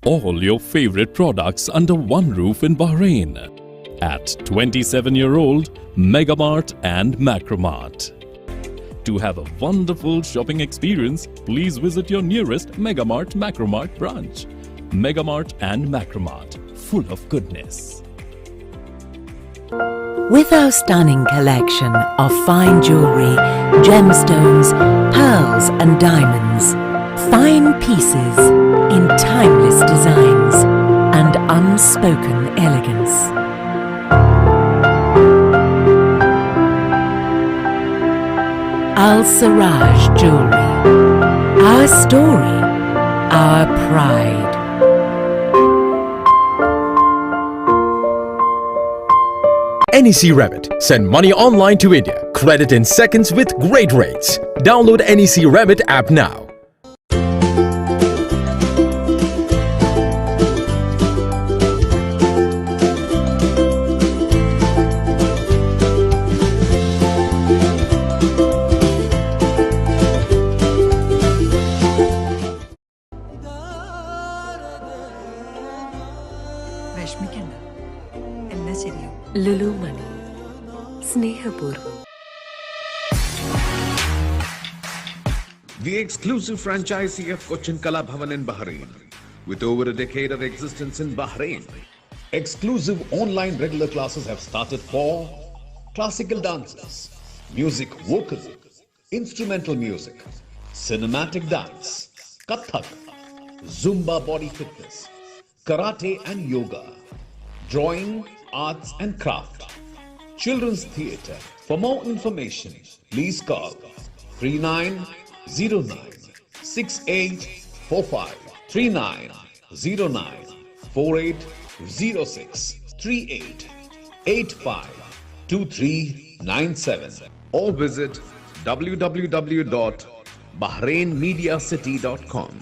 All your favorite products under one roof in Bahrain at 27-year-old Megamart and Macromart. To have a wonderful shopping experience, please visit your nearest Megamart Macromart branch. Megamart and Macromart, full of goodness. With our stunning collection of fine jewelry, gemstones, pearls and diamonds, fine pieces in timeless designs and unspoken elegance. Al Siraj Jewelry, our story, our pride. NEC Remit. Send money online to India. Credit in seconds with great rates. Download NEC Remit app now. Lulu Mani, Snehapurvam. The exclusive franchisee of Cochin Kala Bhavan in Bahrain. With over a decade of existence in Bahrain, exclusive online regular classes have started for classical dances, music vocal, instrumental music, cinematic dance, Kathak, Zumba body fitness, karate and yoga, drawing, arts and craft, children's theatre. For more information, please call 3909 6845 3909 4806 3885 2397 or visit www.bahrainmediacity.com.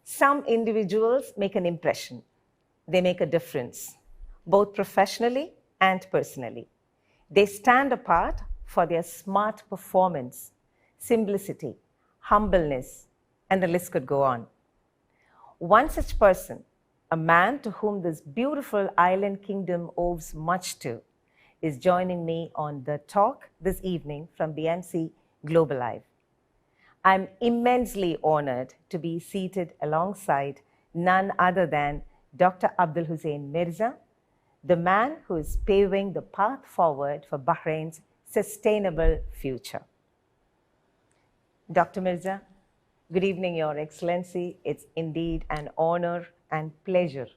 Some individuals make an impression. They make a difference, both professionally and personally. They stand apart for their smart performance, simplicity, humbleness, and the list could go on. One such person, a man to whom this beautiful island kingdom owes much to, is joining me on The Talk this evening from BMC Global Live. I'm immensely honored to be seated alongside none other than Dr. Abdul Hussain Mirza, the man who is paving the path forward for Bahrain's sustainable future. Dr. Mirza, good evening, Your Excellency. It's indeed an honor and pleasure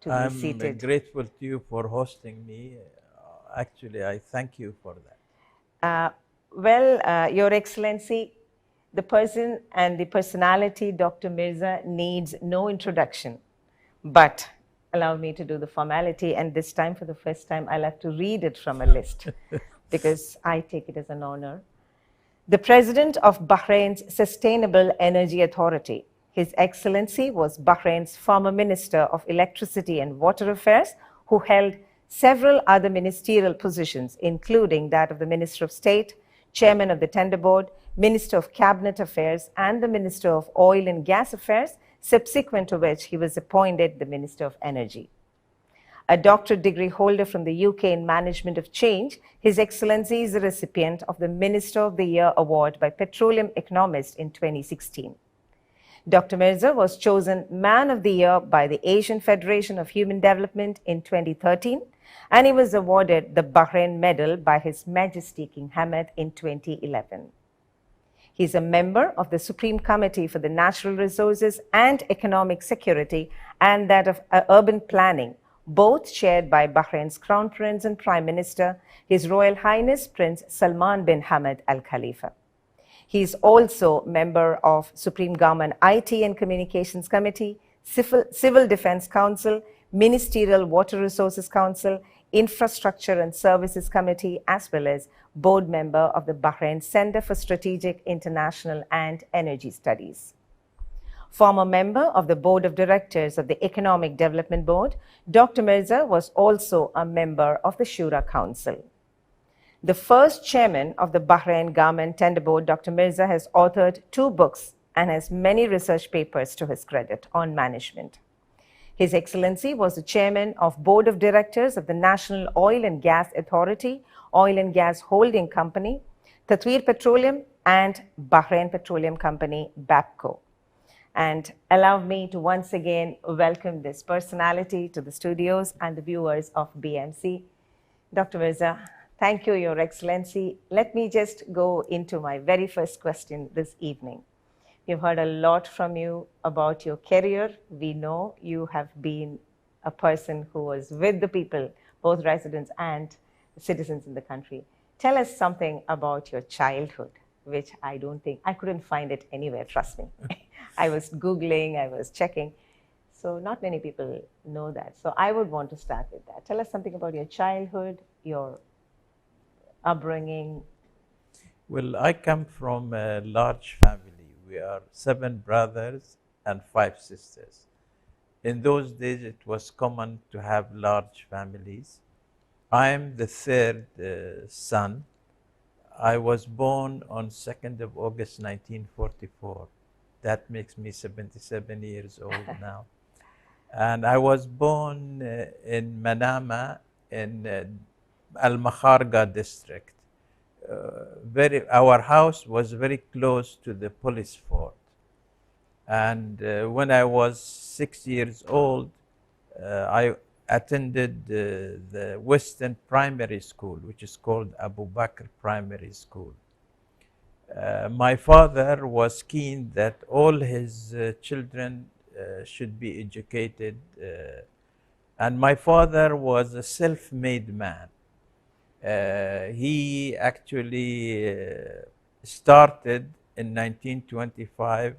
to be seated. I'm grateful to you for hosting me. Actually, I thank you for that. Your Excellency, the person and the personality, Dr. Mirza, needs no introduction. But allow me to do the formality, and this time, for the first time, I'll have to read it from a list because I take it as an honor. The President of Bahrain's Sustainable Energy Authority, His Excellency, was Bahrain's former Minister of Electricity and Water Affairs, who held several other ministerial positions, including that of the Minister of State, Chairman of the Tender Board, Minister of Cabinet Affairs, and the Minister of Oil and Gas Affairs, subsequent to which he was appointed the Minister of Energy. A doctorate degree holder from the UK in Management of Change, His Excellency is the recipient of the Minister of the Year Award by Petroleum Economist in 2016. Dr. Mirza was chosen Man of the Year by the Asian Federation of Human Development in 2013, and he was awarded the Bahrain Medal by His Majesty King Hamad in 2011. He is a member of the Supreme Committee for the Natural Resources and Economic Security and that of Urban Planning, both chaired by Bahrain's Crown Prince and Prime Minister, His Royal Highness Prince Salman bin Hamad Al Khalifa. He is also member of Supreme Government IT and Communications Committee, Civil Defense Council, Ministerial Water Resources Council, Infrastructure and Services Committee, as well as board member of the Bahrain Center for Strategic, International and Energy Studies. Former member of the Board of Directors of the Economic Development Board, Dr. Mirza was also a member of the Shura Council. The first chairman of the Bahrain Government Tender Board, Dr. Mirza has authored 2 books and has many research papers to his credit on management. His Excellency was the chairman of Board of Directors of the National Oil and Gas Authority, Oil and Gas Holding Company, Tatweer Petroleum and Bahrain Petroleum Company, BAPCO. And allow me to once again welcome this personality to the studios and the viewers of BMC. Dr. Mirza, thank you, Your Excellency. Let me just go into my very first question this evening. We've heard a lot from you about your career. We know you have been a person who was with the people, both residents and citizens in the country. Tell us something about your childhood, which I couldn't find it anywhere, trust me. I was Googling, I was checking. So not many people know that. So I would want to start with that. Tell us something about your childhood, your upbringing. Well, I come from a large family. We are 7 brothers and 5 sisters. In those days, it was common to have large families. I am the 3rd son. I was born on 2nd of August 1944. That makes me 77 years old now. And I was born in Manama in Al-Makharga district. Our house was very close to the police fort. And when I was 6 years old, I attended the Western Primary School, which is called Abu Bakr Primary School. My father was keen that all his children should be educated. And my father was a self-made man. He actually started in 1925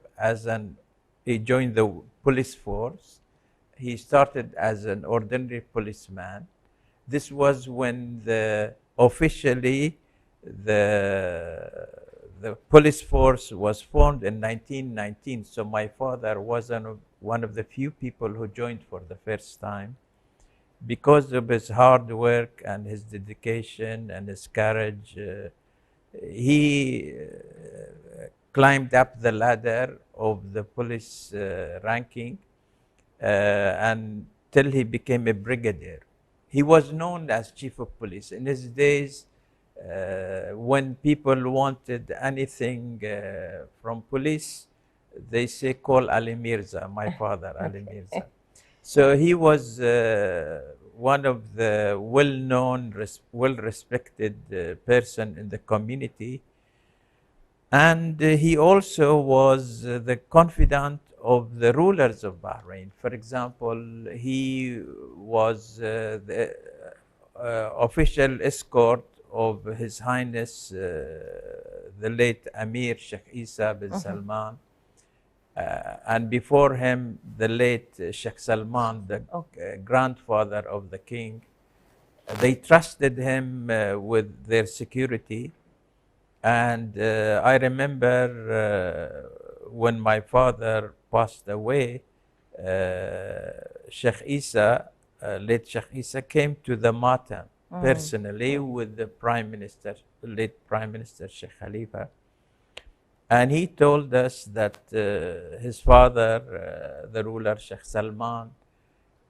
he joined the police force. He started as an ordinary policeman. This was when officially the police force was formed in 1919. So my father was one of the few people who joined for the first time. Because of his hard work and his dedication and his courage, he climbed up the ladder of the police ranking until he became a brigadier. He was known as chief of police. In his days, when people wanted anything from police, they say, call Ali Mirza, my father, Ali Mirza. So he was one of the well-known, well-respected person in the community. And he also was the confidant of the rulers of Bahrain. For example, he was the official escort of His Highness, the late Amir Sheikh Isa bin Salman. And before him, the late Sheikh Salman, the grandfather of the king. They trusted him with their security. And I remember when my father passed away, Sheikh Isa, late Sheikh Isa, came to the Matam personally with the Prime Minister, late Prime Minister Sheikh Khalifa. And he told us that his father, the ruler Sheikh Salman,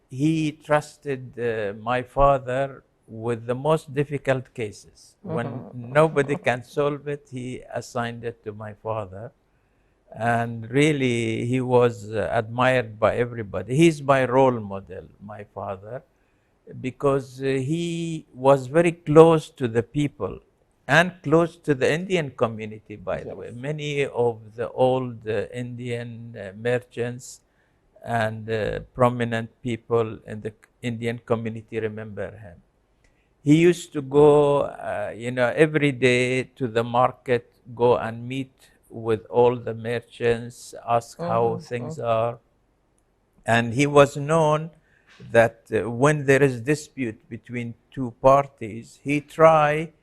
he trusted my father with the most difficult cases. When nobody can solve it, he assigned it to my father. And really, he was admired by everybody. He's my role model, my father, because he was very close to the people and close to the Indian community, by the way. Many of the old Indian merchants and prominent people in the Indian community remember him. He used to go, every day to the market, go and meet with all the merchants, ask how things are. And he was known that when there is dispute between two parties, he try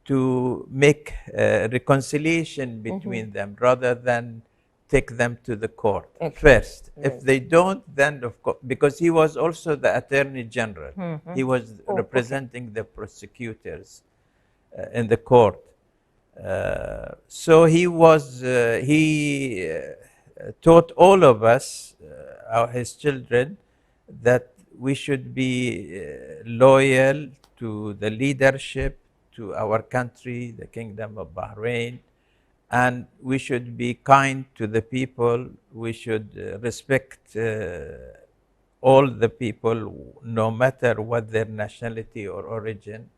to make reconciliation between them rather than take them to the court first. If they don't, then of course, because he was also the Attorney General, he was representing the prosecutors in the court. So he taught all of us, his children, that we should be loyal to the leadership, to our country, the Kingdom of Bahrain, and we should be kind to the people. We should respect all the people, no matter what their nationality or origin.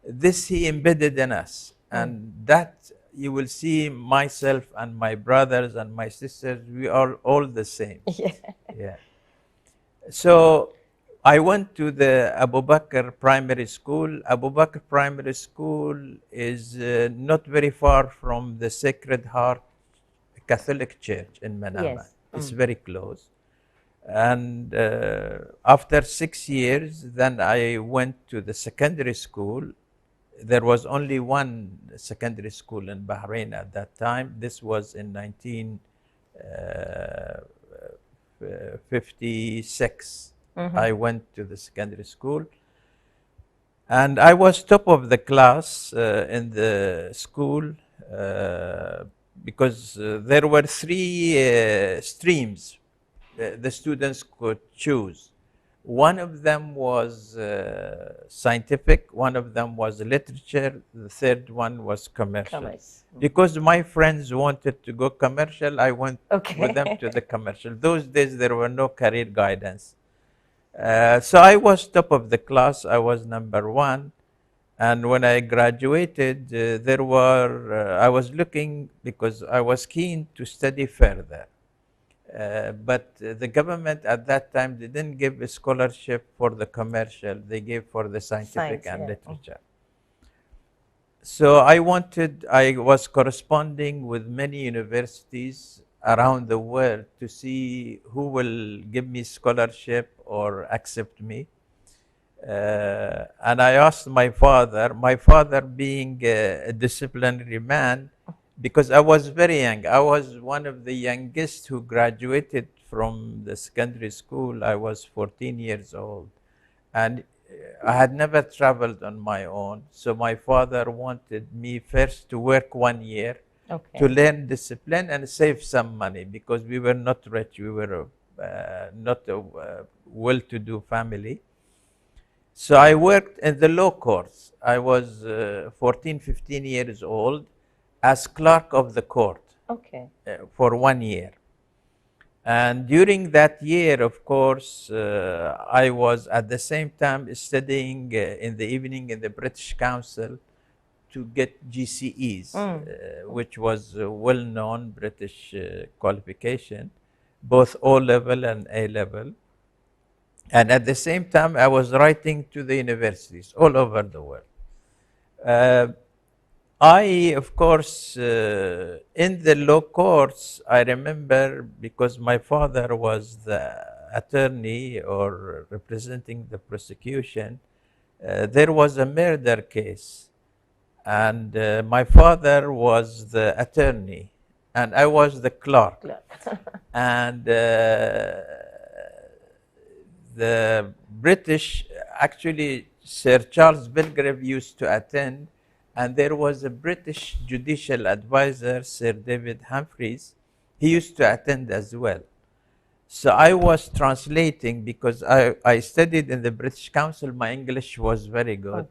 This he embedded in us, and that you will see myself and my brothers and my sisters, we are all the same. Yeah. So I went to the Abu Bakr Primary School. Abu Bakr Primary School is not very far from the Sacred Heart Catholic Church in Manama. It's very close. And after 6 years, then I went to the secondary school. There was only one secondary school in Bahrain at that time. This was in 1956. I went to the secondary school. And I was top of the class in the school because there were three streams the students could choose. One of them was scientific, one of them was literature, the third one was commercial. Because my friends wanted to go commercial, I went with them to the commercial. Those days there were no career guidance. So I was top of the class, I was number one. And when I graduated, I was looking because I was keen to study further. But the government at that time didn't give a scholarship for the commercial, they gave for the scientific and literature. So I was corresponding with many universities around the world to see who will give me scholarship or accept me. And I asked my father being a disciplinary man, because I was very young. I was one of the youngest who graduated from the secondary school. I was 14 years old. And I had never traveled on my own. So my father wanted me first to work 1 year to learn discipline and save some money, because we were not rich. We were not a well-to-do family. So I worked in the law courts. I was 14, 15 years old as clerk of the court for 1 year. And during that year, of course, I was at the same time studying in the evening in the British Council to get GCEs, which was a well-known British qualification, both O-level and A-level. And at the same time, I was writing to the universities all over the world. Of course, in the law courts, I remember, because my father was the attorney or representing the prosecution, there was a murder case. And my father was the attorney, and I was the clerk. And the British, actually, Sir Charles Belgrave used to attend, and there was a British judicial advisor, Sir David Humphreys. He used to attend as well. So I was translating, because I studied in the British Council. My English was very good.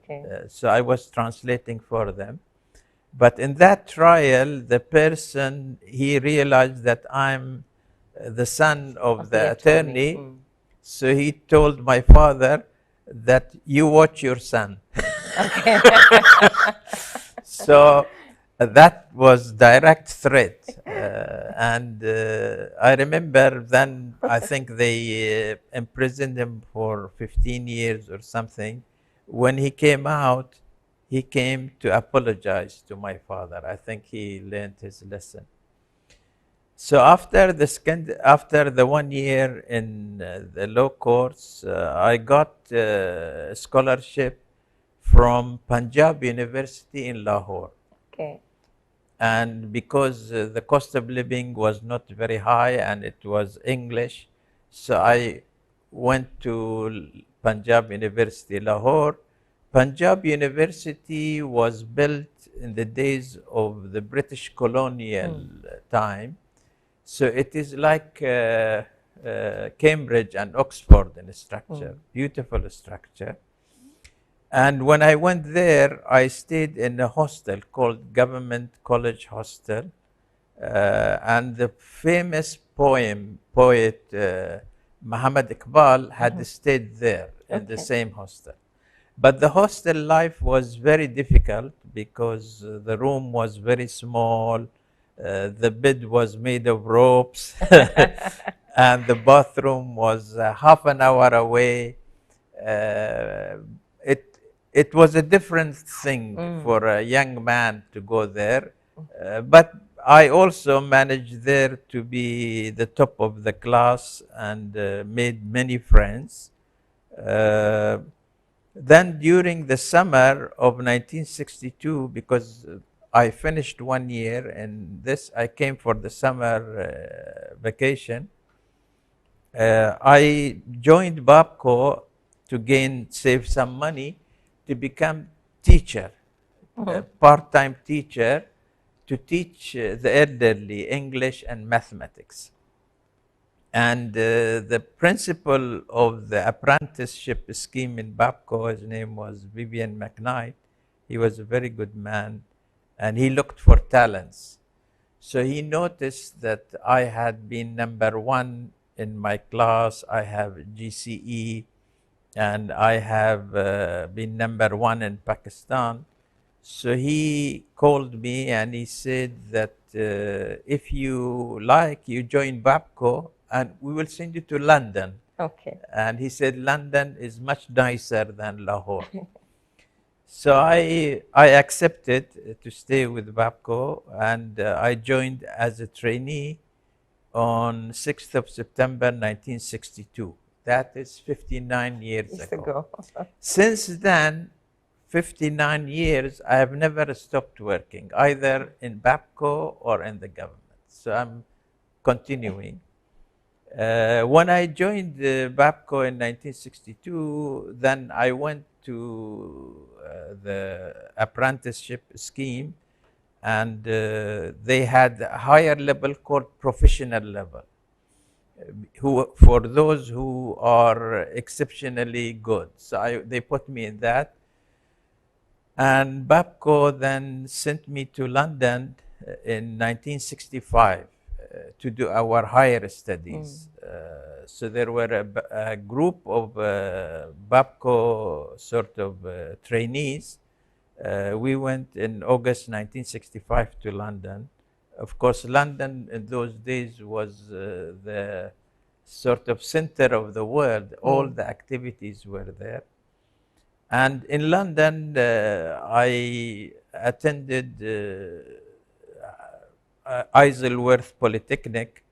So I was translating for them. But in that trial, the person, he realized that I'm the son of the attorney. So he told my father that you watch your son. Okay. So that was direct threat. And I remember then, I think they imprisoned him for 15 years or something. When he came out, he came to apologize to my father. I think he learned his lesson. So after the 1 year in the law course, I got a scholarship from Punjab University in Lahore. Okay. And because the cost of living was not very high and it was English, so I went to Punjab University, Lahore. Punjab University was built in the days of the British colonial time. So it is like Cambridge and Oxford in structure, beautiful structure. And when I went there, I stayed in a hostel called Government College Hostel. And the famous poet Muhammad Iqbal had stayed there in the same hostel. But the hostel life was very difficult because the room was very small. The bed was made of ropes. And the bathroom was half an hour away. It was a different thing for a young man to go there. But I also managed there to be the top of the class and made many friends. Then during the summer of 1962, because I finished 1 year and this, I came for the summer vacation. I joined BAPCO to save some money to become teacher, a part-time teacher, to teach the elderly English and mathematics. And the principal of the apprenticeship scheme in BAPCO, his name was Vivian McKnight. He was a very good man, and he looked for talents. So he noticed that I had been #1 in my class. I have GCE, and I have been #1 in Pakistan. So he called me and he said that if you like, you join BAPCO and we will send you to London. Okay. And he said London is much nicer than Lahore. So I accepted to stay with BAPCO, and I joined as a trainee on 6th of September 1962. That is 59 years ago. Since then, 59 years, I have never stopped working, either in BAPCO or in the government. So I'm continuing. When I joined BAPCO in 1962, then I went to the apprenticeship scheme, and they had a higher level called professional level, for those who are exceptionally good. So they put me in that. And BAPCO then sent me to London in 1965 to do our higher studies. So there were a group of BAPCO sort of trainees. We went in August 1965 to London. Of course, London in those days was the sort of center of the world. All the activities were there. And in London, I attended Isleworth Polytechnic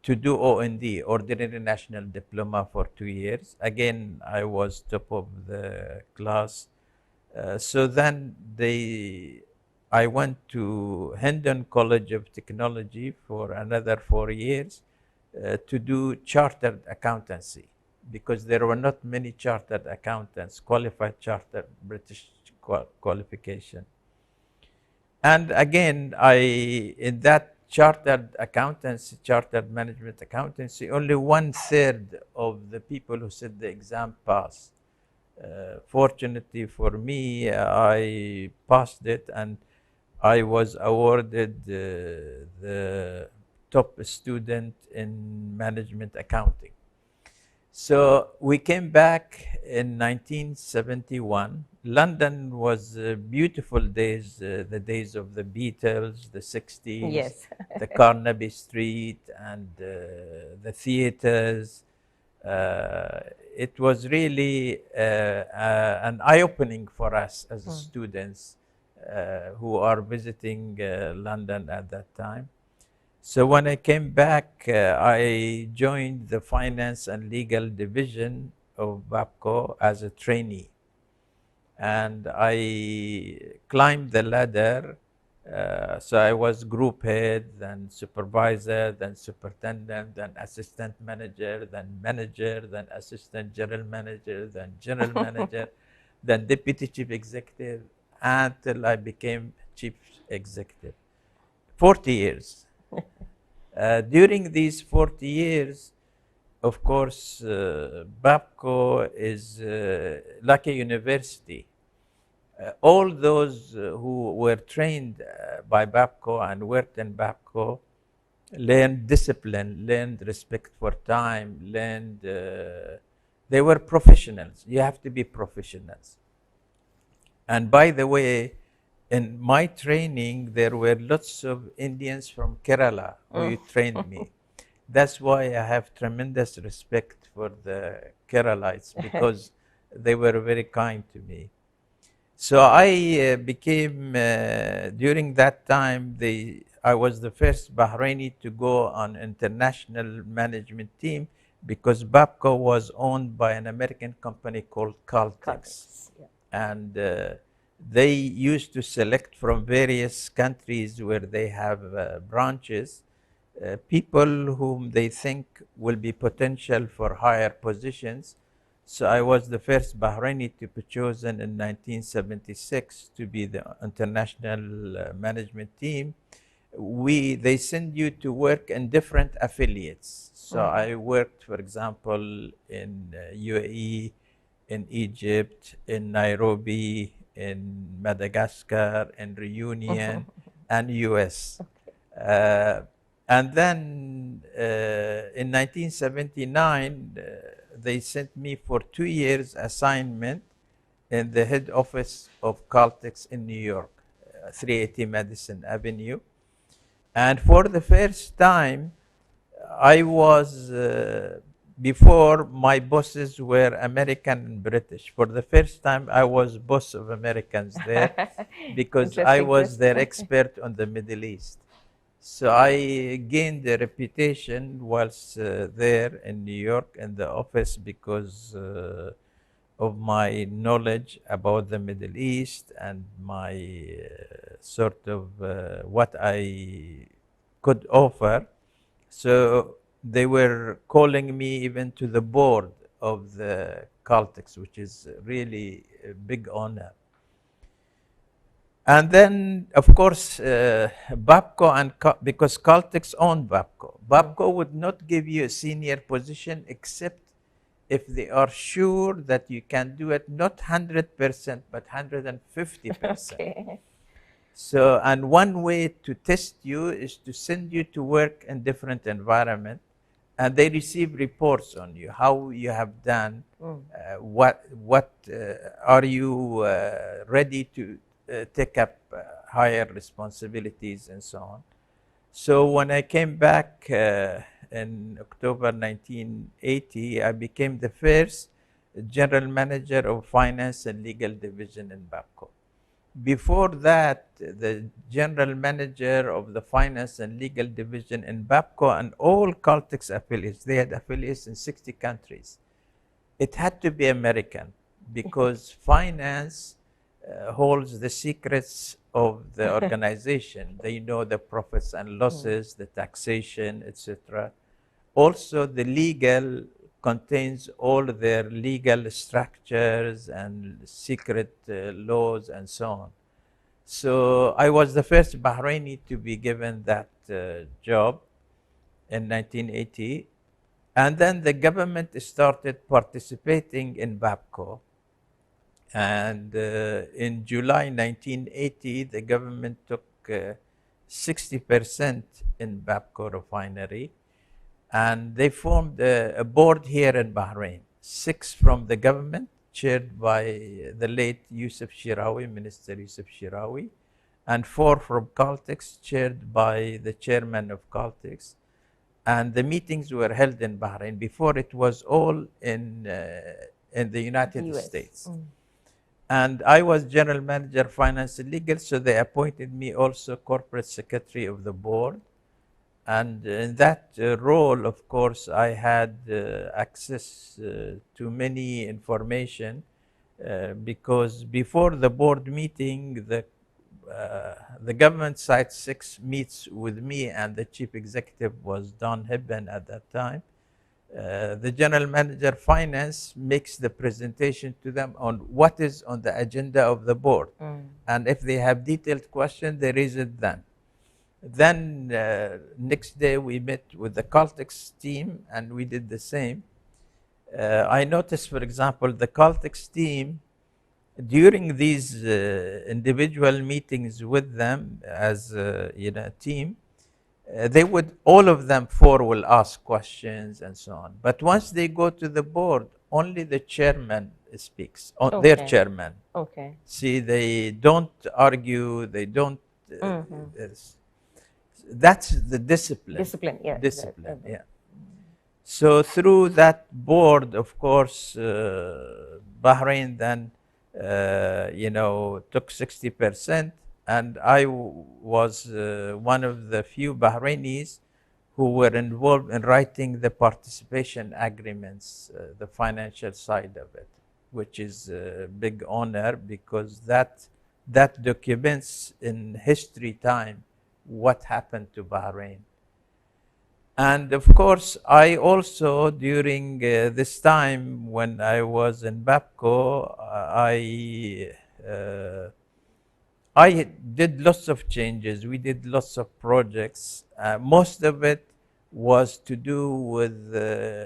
to do OND, Ordinary National Diploma, for 2 years. Again, I was top of the class. So then I went to Hendon College of Technology for another 4 years to do chartered accountancy, because there were not many chartered accountants, qualified chartered British qualification. And again, in that chartered accountancy, chartered management accountancy, only 1/3 of the people who sit the exam pass. Fortunately for me, I passed it, and I was awarded the top student in management accounting. So we came back in 1971. London was beautiful days, the days of the Beatles, the 60s, Yes. the Carnaby Street, and the theaters. It was really an eye-opening for us as students who are visiting London at that time. So when I came back, I joined the finance and legal division of BAPCO as a trainee. And I climbed the ladder. So I was group head, then supervisor, then superintendent, then assistant manager, then assistant general manager, then general manager, then deputy chief executive, until I became chief executive. 40 years. During these 40 years, of course, BAPCO is like a university. All those who were trained by BAPCO and worked in BAPCO learned discipline, learned respect for time, learned, they were professionals. You have to be professionals. And by the way, in my training, there were lots of Indians from Kerala who trained me. That's why I have tremendous respect for the Keralites, because they were very kind to me. So I became, during that time, I was the first Bahraini to go on international management team, because BAPCO was owned by an American company called Caltex. Yeah. And they used to select from various countries where they have branches, people whom they think will be potential for higher positions. So I was the first Bahraini to be chosen in 1976 to be the international management team. They send you to work in different affiliates. So I worked, for example, in UAE, in Egypt, in Nairobi, in Madagascar, in Reunion, and US. And then in 1979, they sent me for 2 years assignment in the head office of Caltex in New York, 380 Madison Avenue. And for the first time, I was, before my bosses were American and British. For the first time, I was boss of Americans there because I was their expert on the Middle East. So I gained a reputation whilst there in New York in the office because of my knowledge about the Middle East and my sort of what I could offer. So they were calling me even to the board of the Caltex, which is really a big honor. And then, of course, BAPCO, because Caltex owned BAPCO, BAPCO would not give you a senior position except if they are sure that you can do it not 100%, but 150%. Okay. So, and one way to test you is to send you to work in different environment, and they receive reports on you, how you have done, what are you ready to take up higher responsibilities and so on. So when I came back in October 1980, I became the first general manager of finance and legal division in BAPCO. Before that, the general manager of the finance and legal division in BAPCO and all Caltex affiliates, they had affiliates in 60 countries. It had to be American because finance holds the secrets of the organization. They know the profits and losses, the taxation, etc. Also, the legal contains all their legal structures and secret laws and so on. So I was the first Bahraini to be given that job in 1980. And then the government started participating in BAPCO. And in July 1980, the government took 60% in Babco refinery. And they formed a board here in Bahrain, 6 from the government, chaired by the late Yusuf Shirawi, Minister Yusuf Shirawi, and 4 from Caltex, chaired by the chairman of Caltex. And the meetings were held in Bahrain. Before, it was all in the United US. States. And I was general manager, finance and legal, so they appointed me also corporate secretary of the board. And in that role, of course, I had access to many information because before the board meeting, the government site 6 meets with me, and the chief executive was Don Hibben at that time. The general manager finance makes the presentation to them on what is on the agenda of the board. And if they have detailed questions, they raise it then. Then next day we met with the Caltex team and we did the same. I noticed, for example, the Caltex team, during these individual meetings with them as a team, they would, all of them 4 will ask questions and so on. But once they go to the board, only the chairman speaks, their chairman. Okay. See, they don't argue, they don't, that's the discipline. Discipline, yeah. Discipline, yeah. So through that board, of course, Bahrain then, took 60%, and I was one of the few Bahrainis who were involved in writing the participation agreements, the financial side of it, which is a big honor because that documents in history time what happened to Bahrain. And of course, I also, during this time when I was in Babco, I did lots of changes. We did lots of projects. Most of it was to do with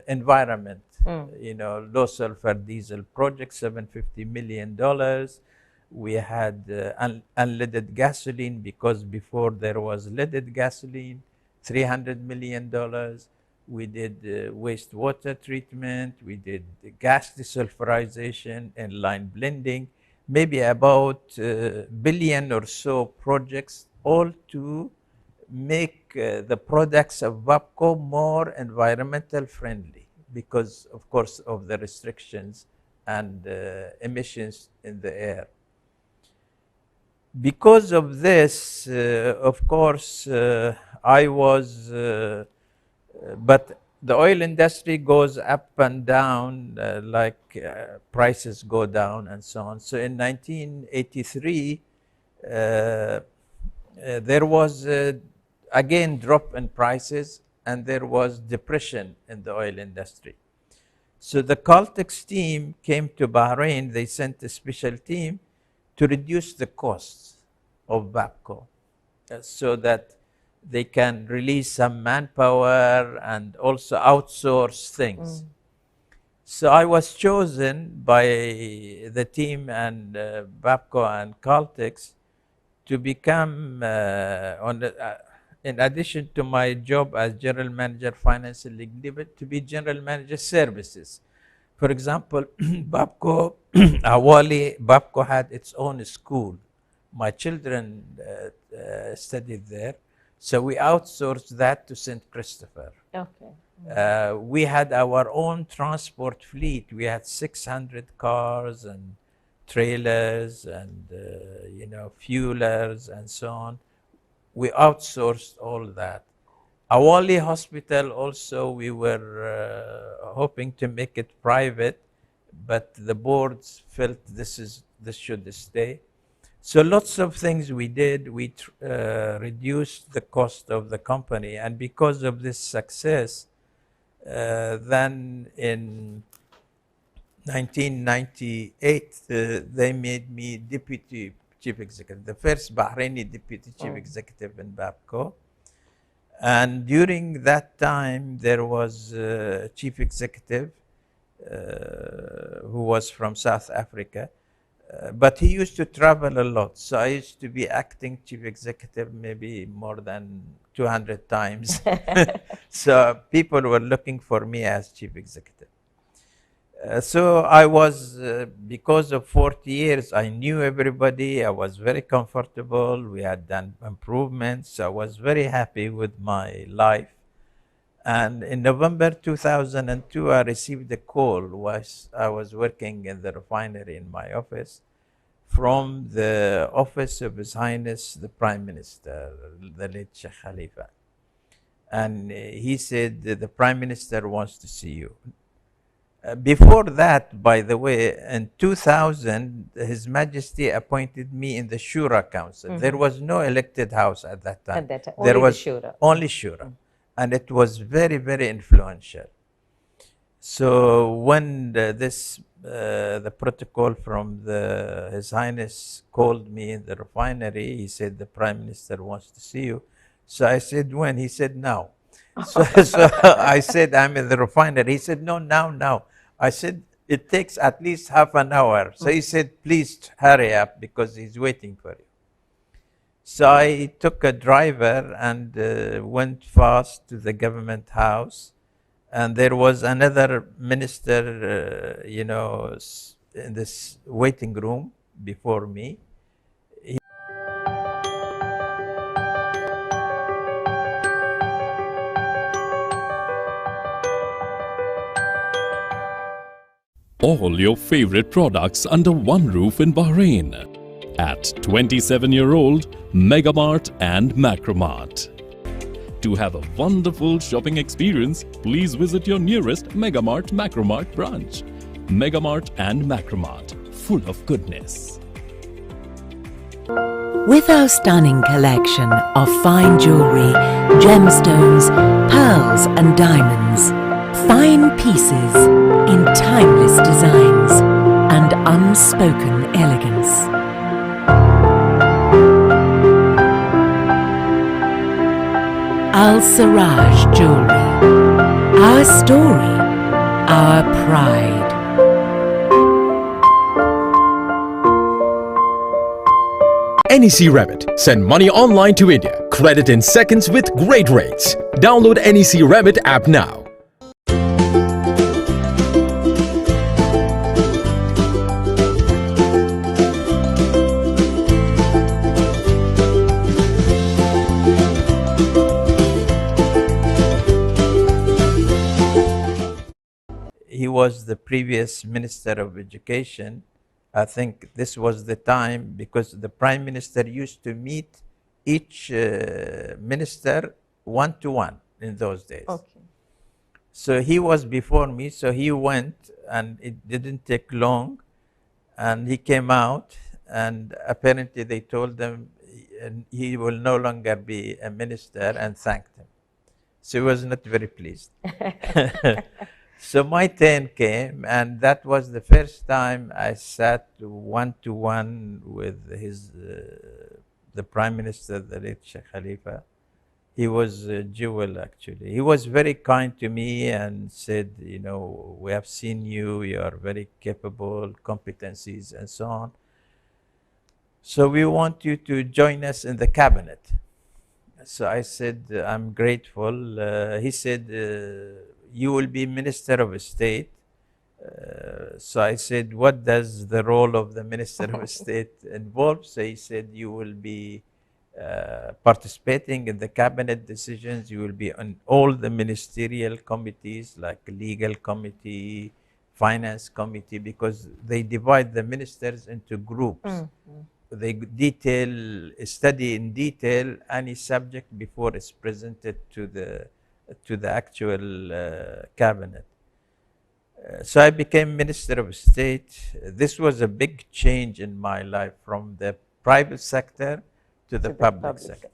environment. Low sulfur diesel project, $750 million. We had unleaded gasoline because before there was leaded gasoline, $300 million. We did wastewater treatment. We did gas desulfurization and line blending. Maybe about $1 billion or so projects, all to make the products of Babco more environmental friendly because, of course, of the restrictions and emissions in the air. Because of this, of course, I was, but the oil industry goes up and down, prices go down and so on. So in 1983, there was again drop in prices and there was depression in the oil industry. So the Caltex team came to Bahrain. They sent a special team to reduce the costs of Babco so that they can release some manpower and also outsource things. So I was chosen by the team and Babco and Caltex to become, in addition to my job as General Manager Finance and Legal, to be General Manager Services. For example, Babco, Awali, Babco had its own school. My children studied there. So we outsourced that to St. Christopher. Okay. We had our own transport fleet. We had 600 cars and trailers and, fuelers and so on. We outsourced all that. Awali Hospital also, we were hoping to make it private, but the boards felt this should stay. So lots of things we did. We reduced the cost of the company. And because of this success, then in 1998, they made me Deputy Chief Executive, the first Bahraini Deputy Chief Executive in Babco. And during that time, there was a Chief Executive who was from South Africa. But he used to travel a lot. So I used to be acting chief executive maybe more than 200 times. So people were looking for me as chief executive. So I was, because of 40 years, I knew everybody. I was very comfortable. We had done improvements. I was very happy with my life. And in November 2002, I received a call. I was working in the refinery in my office from the office of His Highness the Prime Minister, the late Sheikh Khalifa. And he said, the Prime Minister wants to see you. Before that, by the way, in 2000, His Majesty appointed me in the Shura Council. There was no elected house at that time. At that time, There only was the Shura. only Shura. And it was very, very influential. So when the protocol from His Highness called me in the refinery, he said, the Prime Minister wants to see you. So I said, when? He said, now. So I said, I'm in the refinery. He said, no, now. I said, it takes at least half an hour. So he said, please hurry up because he's waiting for you. So I took a driver and went fast to the government house. And there was another minister, in this waiting room before me. All your favorite products under one roof in Bahrain at 27-year-old Megamart and Macromart. To have a wonderful shopping experience, please visit your nearest Megamart Macromart branch. Megamart and Macromart, full of goodness. With our stunning collection of fine jewelry, gemstones, pearls and diamonds, fine pieces in timeless designs and unspoken elegance. Al-Siraj Jewelry. Our story, our pride. NEC Remit. Send money online to India. Credit in seconds with great rates. Download NEC Remit app now. He was the previous Minister of Education. I think this was the time because the Prime Minister used to meet each minister one-to-one in those days. Okay. So he was before me, so he went and it didn't take long and he came out and apparently they told him he will no longer be a minister and thanked him. So he was not very pleased. So my turn came, and that was the first time I sat one-to-one with the Prime Minister, the late Sheikh Khalifa. He was a jewel, actually. He was very kind to me and said, we have seen you, you are very capable, competencies, and so on. So we want you to join us in the cabinet. So I said, I'm grateful. He said, you will be Minister of State. So I said, what does the role of the Minister of State involve? So he said, you will be participating in the cabinet decisions. You will be on all the ministerial committees like legal committee, finance committee, because they divide the ministers into groups. They study in detail any subject before it's presented to the actual cabinet. So I became Minister of State. This was a big change in my life from the private sector to the public sector.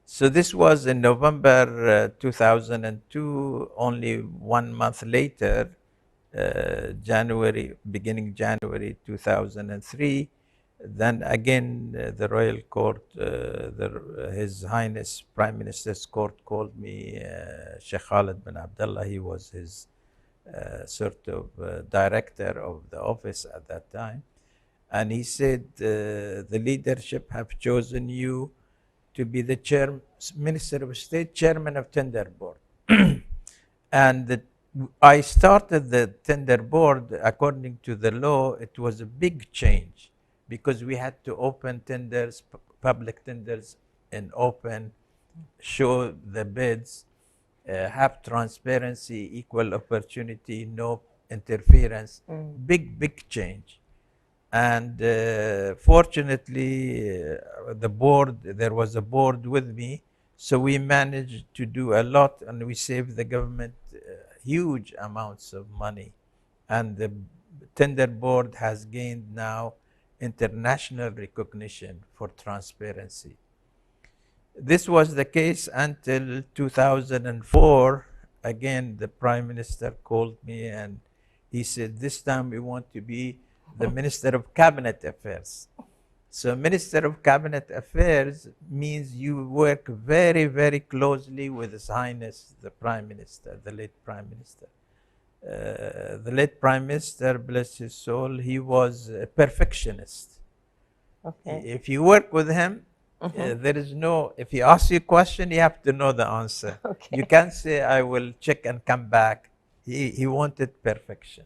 So this was in November 2002. Only 1 month later, beginning January 2003, then again the Royal Court, His Highness Prime Minister's Court called me, Sheikh Khalid bin Abdullah. He was his sort of director of the office at that time. And he said, the leadership have chosen you to be the Minister of State, Chairman of Tender Board. And I started the Tender Board. According to the law, it was a big change because we had to open tenders, public tenders, and open, show the bids, have transparency, equal opportunity, no interference. Big change. And fortunately, the board, there was a board with me, so we managed to do a lot, and we saved the government huge amounts of money. And the tender board has gained now international recognition for transparency. This was the case until 2004. Again, the Prime Minister called me and he said, this time we want to be the Minister of Cabinet Affairs. So Minister of Cabinet Affairs means you work very, very closely with His Highness, the Prime Minister, the late Prime Minister. The late Prime Minister, bless his soul, he was a perfectionist. Okay. If you work with him, there is no, if he asks you a question, you have to know the answer. Okay. You can't say, I will check and come back. He wanted perfection.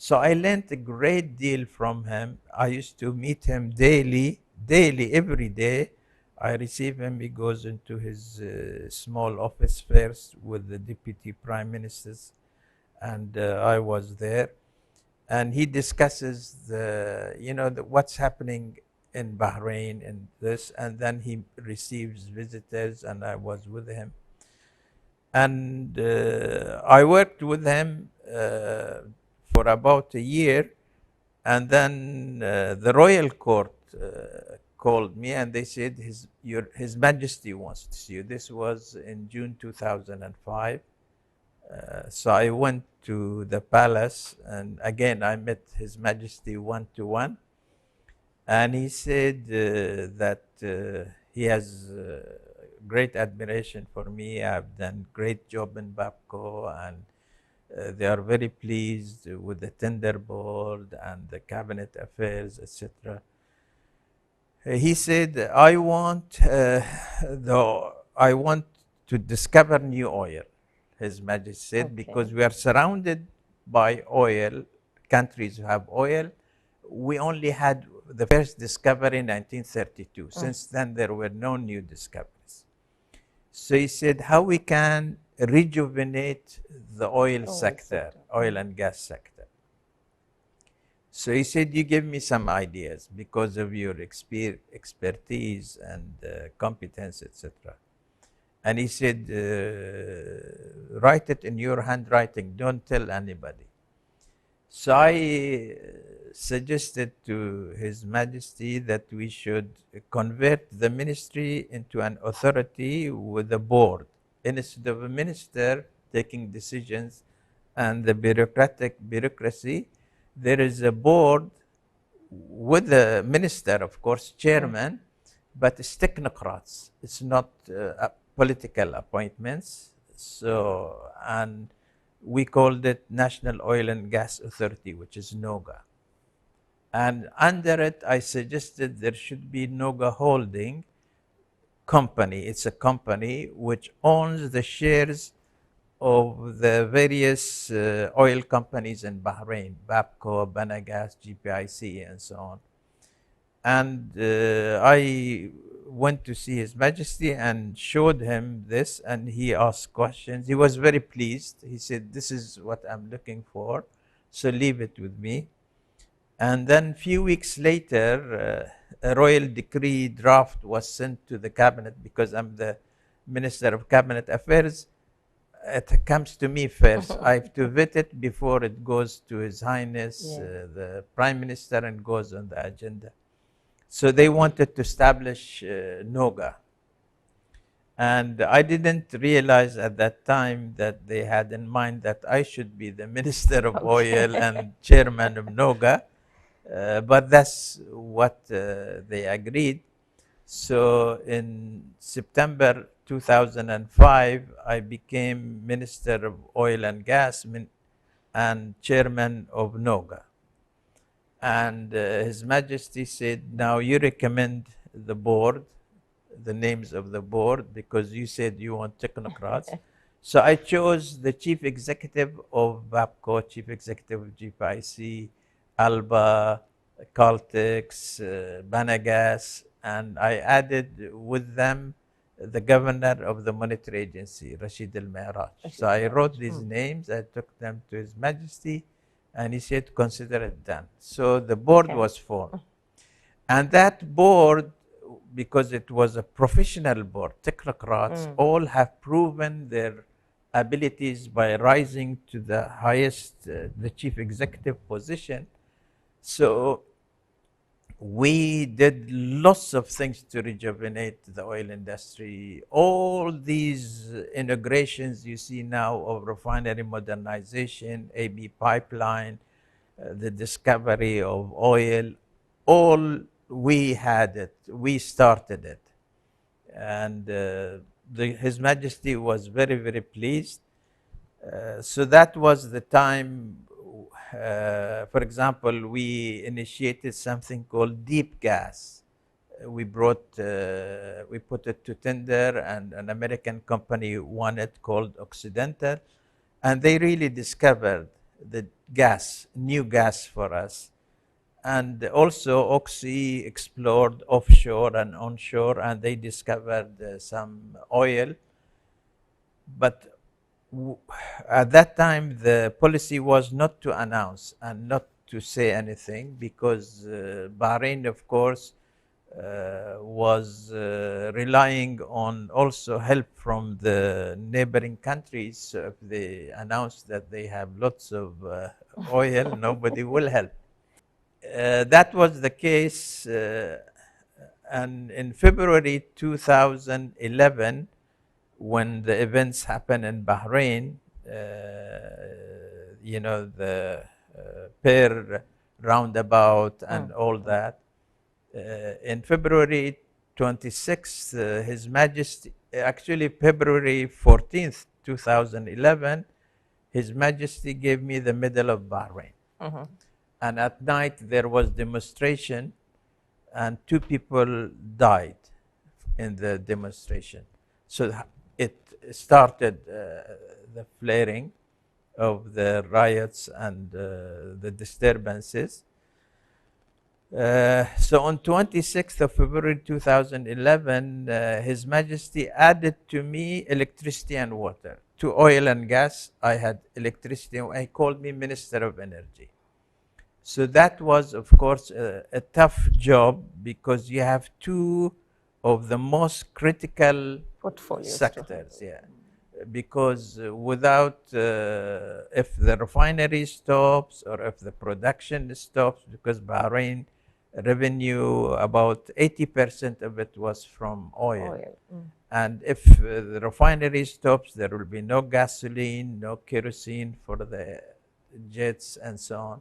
So I learned a great deal from him. I used to meet him daily, every day. I receive him, he goes into his small office first with the deputy prime ministers, and I was there. And he discusses what's happening in Bahrain and this, and then he receives visitors, and I was with him. And I worked with him for about a year, and then the royal court called me and they said, His Majesty wants to see you. This was in June 2005. So I went to the palace, and again I met His Majesty one-to-one, and he said that he has great admiration for me. I've done great job in Babco, and they are very pleased with the tender board and the cabinet affairs, etc. He said, I want to discover new oil, His Majesty said, Okay. because we are surrounded by oil, countries who have oil. We only had the first discovery in 1932. Since then, there were no new discoveries. So he said, how we can rejuvenate the oil sector, oil and gas sector. So he said, you give me some ideas because of your expertise and competence, etc. And he said, write it in your handwriting, don't tell anybody. So I suggested to His Majesty that we should convert the ministry into an authority with a board. Instead of a minister taking decisions and the bureaucracy, there is a board with the minister, of course, chairman, but it's technocrats. It's not political appointments. So, and we called it National Oil and Gas Authority, which is NOGA. And under it, I suggested there should be NOGA Holding Company. It's a company which owns the shares of the various oil companies in Bahrain, Babco, Banagas, GPIC, and so on. And I went to see His Majesty and showed him this, and he asked questions. He was very pleased. He said, this is what I'm looking for, so leave it with me. And then a few weeks later, a royal decree draft was sent to the cabinet because I'm the Minister of Cabinet Affairs. It comes to me first. I have to vet it before it goes to His Highness, the Prime Minister, and goes on the agenda. So they wanted to establish NOGA. And I didn't realize at that time that they had in mind that I should be the Minister of Oil and Chairman of NOGA. But that's what they agreed. So in September 2005, I became Minister of Oil and Gas, and chairman of NOGA. And His Majesty said, now you recommend the board, the names of the board, because you said you want technocrats. So I chose the chief executive of BAPCO, chief executive of GPIC, ALBA, Caltex, Banagas, and I added with them the governor of the monetary agency, Rashid al-Mi'raj. So I wrote these names, I took them to His Majesty, and he said, consider it done. So the board was formed. And that board, because it was a professional board, technocrats, all have proven their abilities by rising to the highest, the chief executive position. So we did lots of things to rejuvenate the oil industry. All these integrations you see now of refinery modernization, AB pipeline, the discovery of oil, all we had it, we started it. And His Majesty was very, very pleased. So that was the time, for example, we initiated something called deep gas. We put it to tender, and an American company won it called Occidental. And they really discovered the gas, new gas for us. And also Oxy explored offshore and onshore, and they discovered some oil. But at that time, the policy was not to announce and not to say anything, because Bahrain, of course, was relying on also help from the neighboring countries. So if they announced that they have lots of oil, nobody will help. That was the case, and in February 2011, when the events happened in Bahrain, you know, the Pearl roundabout and all that, in February 26th, His Majesty, actually February 14th, 2011, His Majesty gave me the Medal of Bahrain. And at night there was demonstration, and 2 people died in the demonstration. So it started the flaring of the riots and the disturbances. So on 26th of February 2011, His Majesty added to me electricity and water. To oil and gas, I had electricity. He called me Minister of Energy. So that was, of course, a tough job, because you have 2 of the most critical sectors. Yeah. Because without, if the refinery stops or if the production stops, because Bahrain revenue, about 80% of it was from oil. And if the refinery stops, there will be no gasoline, no kerosene for the jets and so on.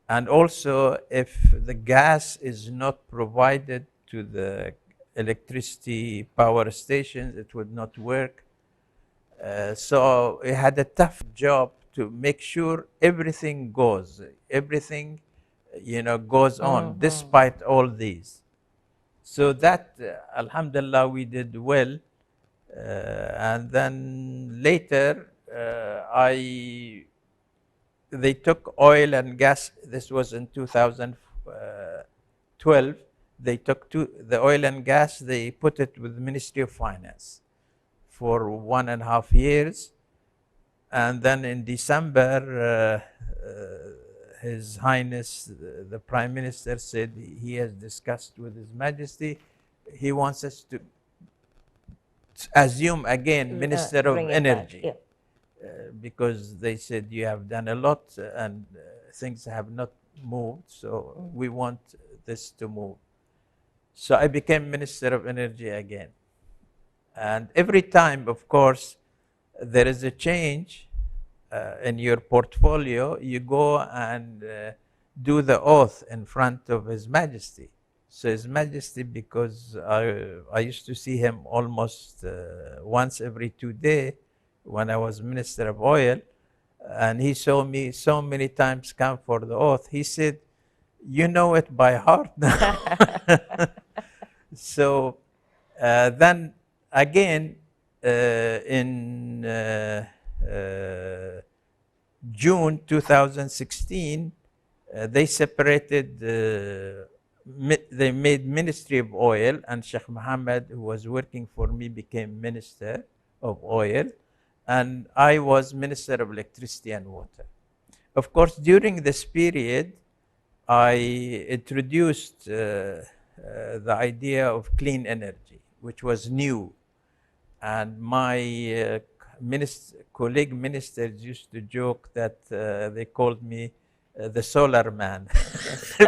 And also, if the gas is not provided to the electricity power stations, it would not work. So we had a tough job to make sure everything goes, everything, you know, goes on despite all these. So that, alhamdulillah, we did well. And then later, they took oil and gas. This was in 2012. They took the oil and gas, they put it with the Ministry of Finance for 1.5 years. And then in December, His Highness, the Prime Minister, said he has discussed with His Majesty. He wants us to assume again Minister of Energy. Because they said you have done a lot and things have not moved, so we want this to move. So I became Minister of Energy again. And every time, of course, there is a change in your portfolio, you go and do the oath in front of His Majesty. So His Majesty, because I used to see him almost once every 2 days, when I was Minister of Oil, and he saw me so many times come for the oath. He said, "You know it by heart now." So then again, in June 2016, they separated, they made Ministry of Oil, and Sheikh Mohammed, who was working for me, became Minister of Oil, and I was Minister of Electricity and Water. Of course, during this period, I introduced the idea of clean energy, which was new. And my colleague ministers used to joke that they called me the solar man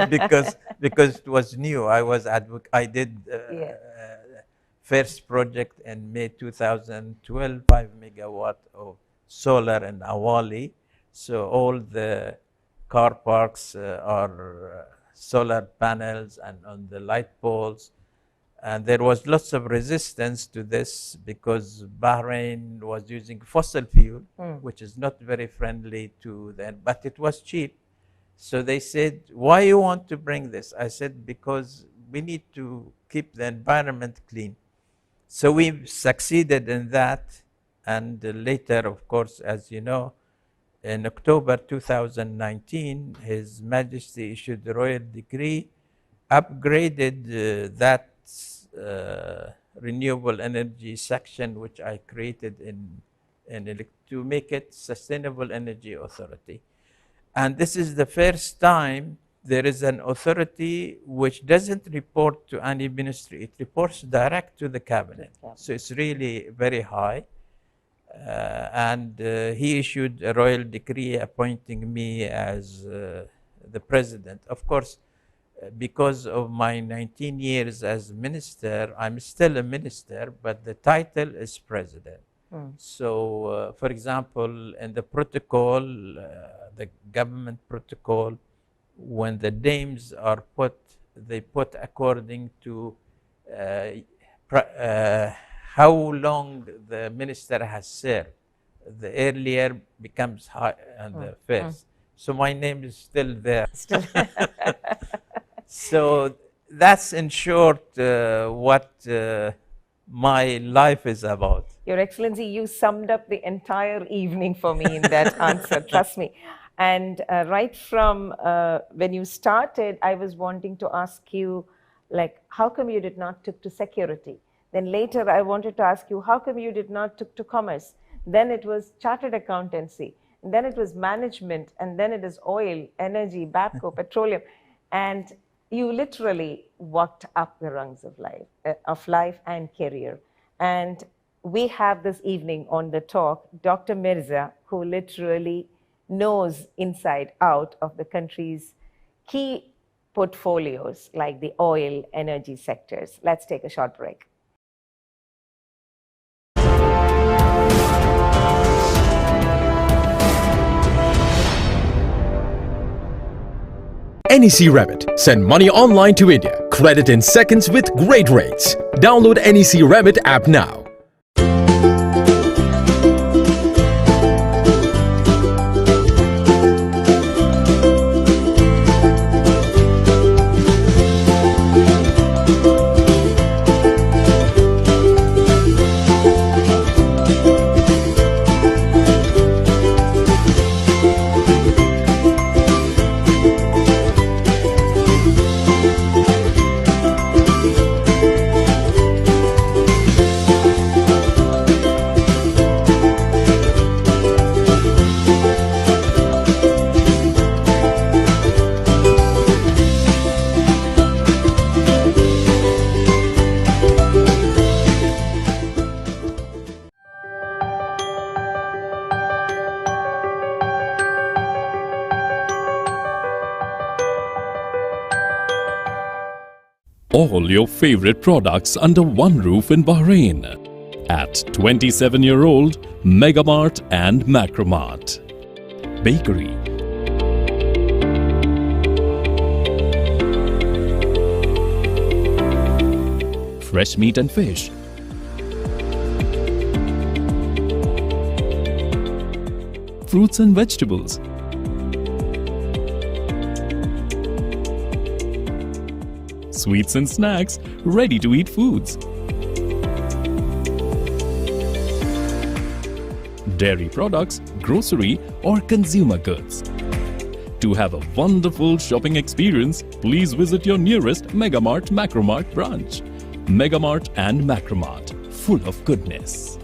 because it was new. I did first project in May 2012, 5 megawatt of solar in Awali. So all the car parks are solar panels and on the light poles. And there was lots of resistance to this because Bahrain was using fossil fuel, which is not very friendly to them, but it was cheap. So they said, "Why you want to bring this?" I said, "Because we need to keep the environment clean." So we succeeded in that. And later, of course, as you know, in October 2019, His Majesty issued the royal decree, upgraded that renewable energy section, which I created to make it Sustainable Energy Authority. And this is the first time there is an authority which doesn't report to any ministry. It reports direct to the cabinet. So it's really very high. And he issued a royal decree appointing me as the president. Of course, because of my 19 years as minister, I'm still a minister, but the title is president. So, for example, in the protocol, the government protocol, when the names are put, they put according to how long the minister has served. The earlier becomes high and the first. So my name is still there. So that's in short what my life is about. Your Excellency, you summed up the entire evening for me in that answer, trust me. And right from when you started, I was wanting to ask you, like, how come you did not took to security? Then later I wanted to ask you, how come you did not took to commerce? Then it was chartered accountancy, and then it was management, and then it is oil, energy, Babco, petroleum. And you literally walked up the rungs of life and career. And we have this evening on the talk, Dr. Mirza, who literally knows inside out of the country's key portfolios like the oil, energy sectors. Let's take a short break. NEC Remit. Send money online to India. Credit in seconds with great rates. Download NEC Remit app now. All your favorite products under one roof in Bahrain at 27-year-old Megamart and Macromart. Bakery, fresh meat and fish, fruits and vegetables. Sweets and snacks, ready-to-eat foods. Dairy products, grocery or consumer goods. To have a wonderful shopping experience, please visit your nearest Megamart Macromart branch. Megamart and Macromart, full of goodness.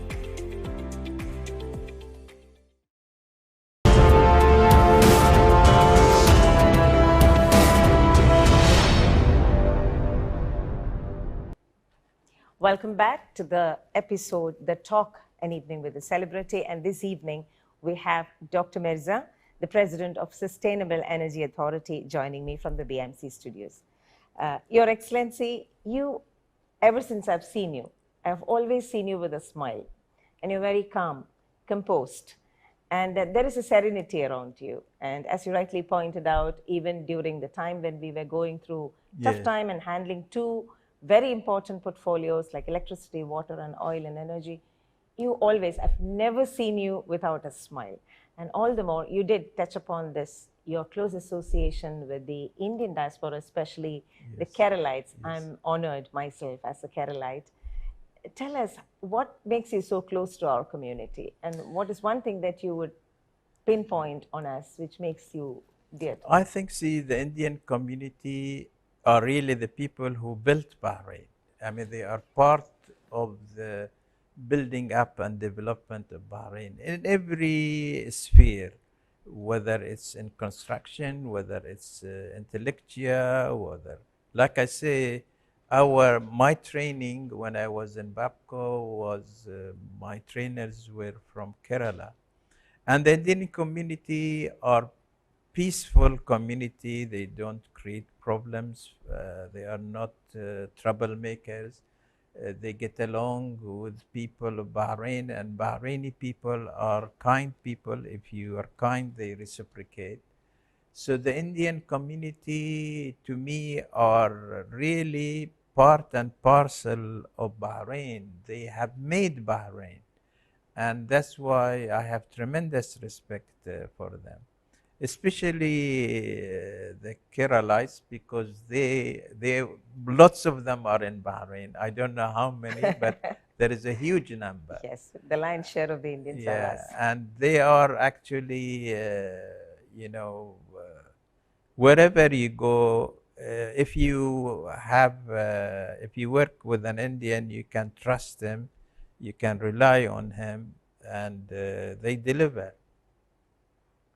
Welcome back to the episode, The Talk, an Evening with a Celebrity. And this evening, we have Dr. Mirza, the President of Sustainable Energy Authority, joining me from the BMC studios. Your Excellency, ever since I've seen you, I've always seen you with a smile. And you're very calm, composed. And there is a serenity around you. And as you rightly pointed out, even during the time when we were going through tough time and handling two very important portfolios like electricity, water, and oil and energy, I've never seen you without a smile. And all the more, you did touch upon this, your close association with the Indian diaspora, especially the Keralites. I'm honored myself as a Keralite. Tell us, what makes you so close to our community? And what is one thing that you would pinpoint on us, which makes you dear to us? I think, the Indian community are really the people who built Bahrain. I mean, they are part of the building up and development of Bahrain in every sphere, whether it's in construction, whether it's intellectual, like I say, my training when I was in Babco was, my trainers were from Kerala. And the Indian community are peaceful community. They don't create problems. They are not troublemakers. They get along with people of Bahrain, and Bahraini people are kind people. If you are kind, they reciprocate. So the Indian community, to me, are really part and parcel of Bahrain. They have made Bahrain. And that's why I have tremendous respect for them. Especially the Keralites, because lots of them are in Bahrain. I don't know how many, but there is a huge number. Yes, the lion's share of the Indians are us. And they are actually, wherever you go, if you work with an Indian, you can trust him, you can rely on him, and they deliver.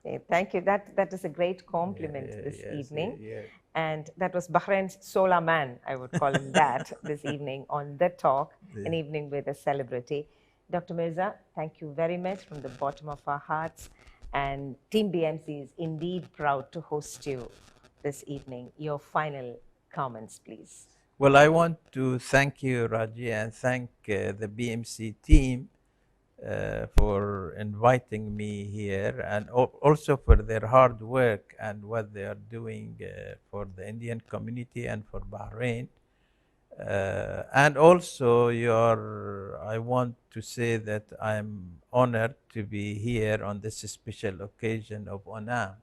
Okay, thank you. That is a great compliment this evening. And that was Bahrain's solar man, I would call him that, this evening on The Talk, an evening with a celebrity. Dr. Mirza, thank you very much from the bottom of our hearts. And Team BMC is indeed proud to host you this evening. Your final comments, please. Well, I want to thank you, Raji, and thank the BMC team for inviting me here, and also for their hard work and what they are doing for the Indian community and for Bahrain. And also I want to say that I'm honored to be here on this special occasion of Onam,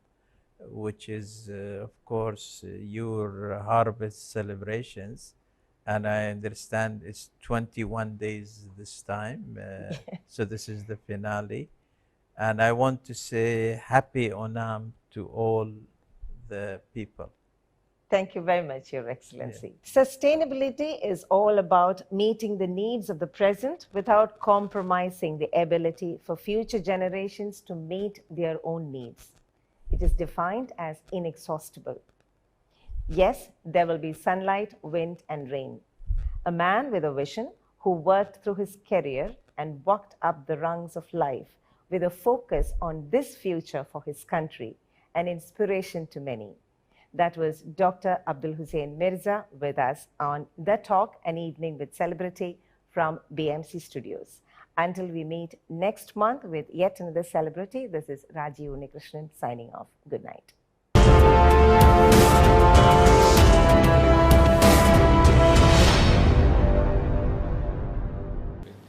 which is, of course, your harvest celebrations. And I understand it's 21 days this time. So this is the finale. And I want to say happy Onam to all the people. Thank you very much, Your Excellency. Sustainability is all about meeting the needs of the present without compromising the ability for future generations to meet their own needs. It is defined as inexhaustible. Yes, there will be sunlight, wind, and rain. A man with a vision who worked through his career and walked up the rungs of life with a focus on this future for his country, an inspiration to many. That was Dr. Abdul Hussain Mirza with us on The Talk, an evening with celebrity from BMC Studios. Until we meet next month with yet another celebrity, this is Rajiv Unikrishnan signing off. Good night.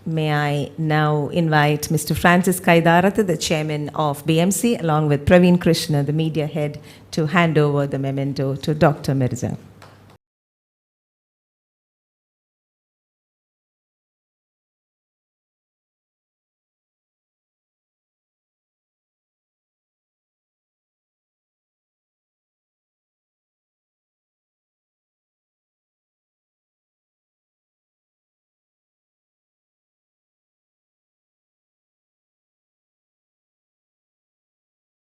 may I now invite Mr. Francis Kaidaratha, the chairman of BMC, along with Praveen Krishna, the media head, to hand over the memento to Dr. Mirza.